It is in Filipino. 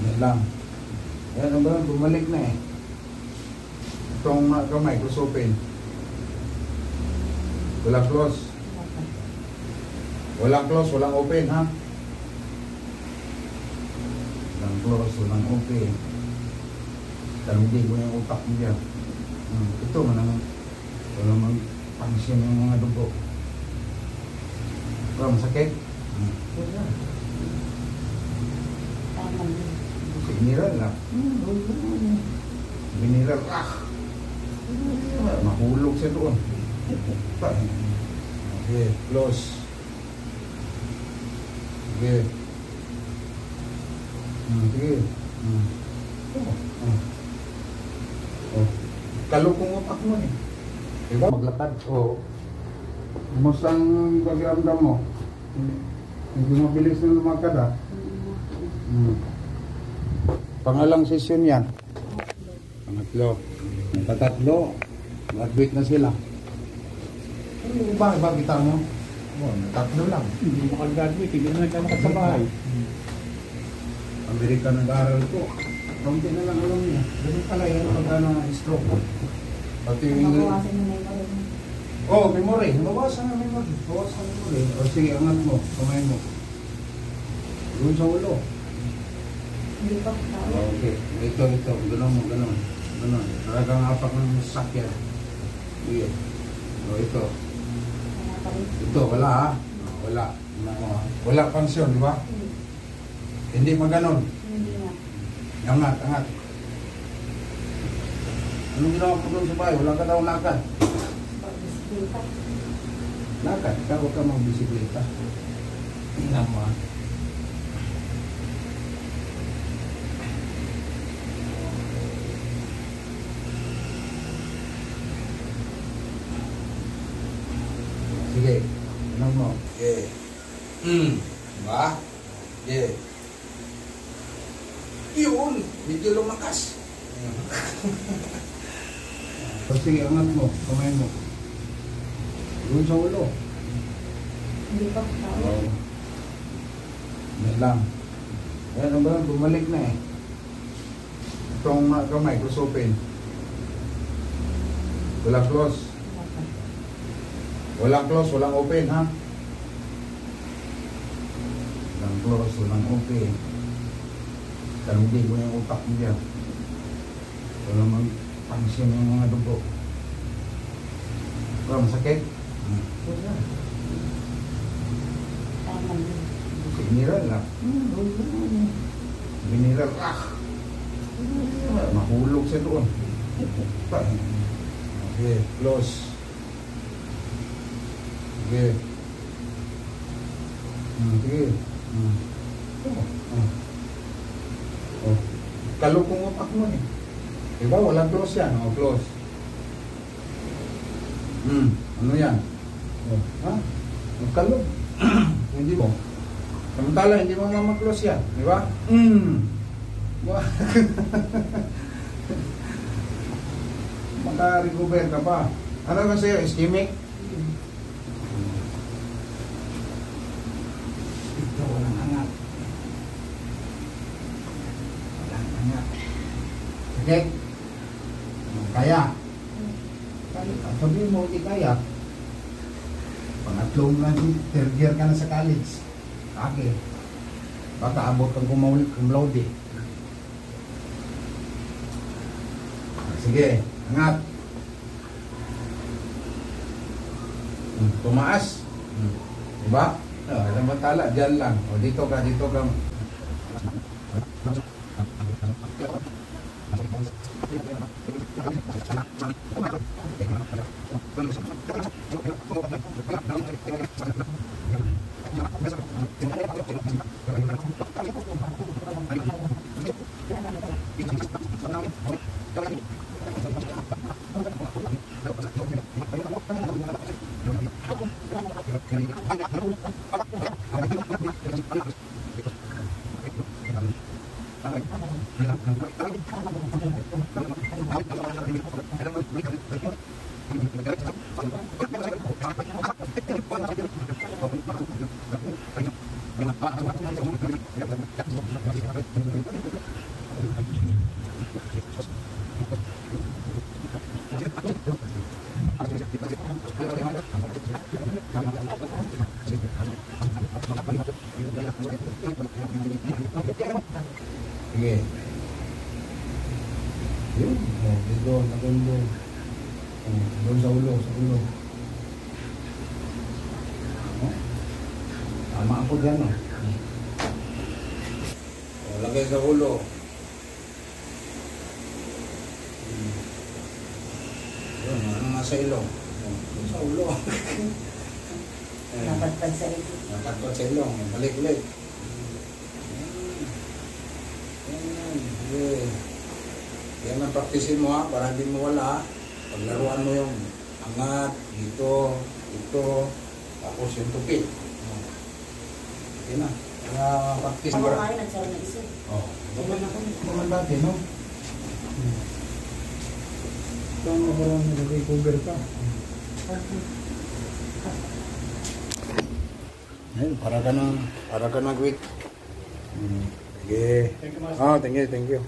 Yan lang. Yan ba? Bumalik na eh. Itong kamay, close open. Walang close. Walang close, walang open ha. Walang close, walang open. Talundin ko yung utak mo dyan. Ito man naman. Walang mag-function yung mga dugo. Ito, masakit. Biniral lang. Biniral. Mahulog siya doon. Okay, close. Okay. Sige. Kalukong utak mo eh. Diba? Maglakad. Oo. Kumusta ang pag-ramdam mo? Hindi mabilis na lumakad ah. Pangalang session yan. Pangatlo. Patatlo. Graduate na sila. Ba kita mo? Tatlo lang. Hindi mo mag-graduate. Hindi mo nagkamakot sa bahay. Amerika nag-aaral ko. Kaunti na lang alam niya. Ganun pala yan pagka na-stroke. Pati yung Mabawasan mo na yung memory. oh, memory. Mabawasan na memory. Mabawasan na memory. O sige, angat mo. Kamay mo. Doon sa ulo. Hindi pa. Okay. Ito. Ganun mo, ganun. Ganun. Talagang apak ng sakyan. Sige. O, ito. Ito, wala ha? Wala. Wala pansyon, di ba? Hindi maganon. Hindi nga. Angat. Anong ginawa ko doon sa bahay? Wala ka daw lakad. Pag-bisikleta. Lakad? Ikaw ka mag-bisikleta. Tingnan mo ha. Sige. Tingnan mo. Okay. Diba? Okay. Yun! Medyo lumakas. So, sige, angat mo. Kamay mo. Doon sa ulo. Hindi pa. Yan lang. Yan ba? Bumalik na eh. Itong kamay, close open. Walang close. Walang close, walang open ha. Walang close, walang open. Talundin ko yung utak mo dyan. Walang mag-function yung mga dugo. Ito, masakit. Biniral lang. Biniral. Mahulog siya doon. Okay, close. Okay. Sige. Kalukong utak mo eh. Diba? Walang close yan. O, close. Ano yan? Ha? Magkalog. Hindi mo. Samantala, hindi mo mag-close yan. Diba? Maka-recover ka pa. Ano ba sa'yo? Ischemic? Ito, walang angat. Walang angat. Okay? Kaya. Sabihin mo, hindi kaya. Pangatlong lang, third year ka na sa college. Okay. Baka abot kang cum laude. Sige, angat. Tumaas. Diba? Alam mo tala, dyan lang. O dito ka. Sige. Yun. Oh, dito, nagulo. Oh, doon sa ulo, sa ulo. Oh. Tama ako dyan, oh. Oh, lagay sa ulo. Yun, ano nga sa ilong? Oh, doon sa ulo. Napadpad sa ito. Napadpad sa ilong. Balik ulit. Yan ang praktisin mo ha, para hindi mo wala. Paglaruan mo yung angat, dito, ito, tapos yung tupi. Okay na. Kaya practice mo. Ako kayo, nagsara na isa. Oo. Kailan ako. Naman dati, no? Tama ko lang nag-recover ka. Ayun, para ka nag-week. Sige. Thank you, Master. Thank you.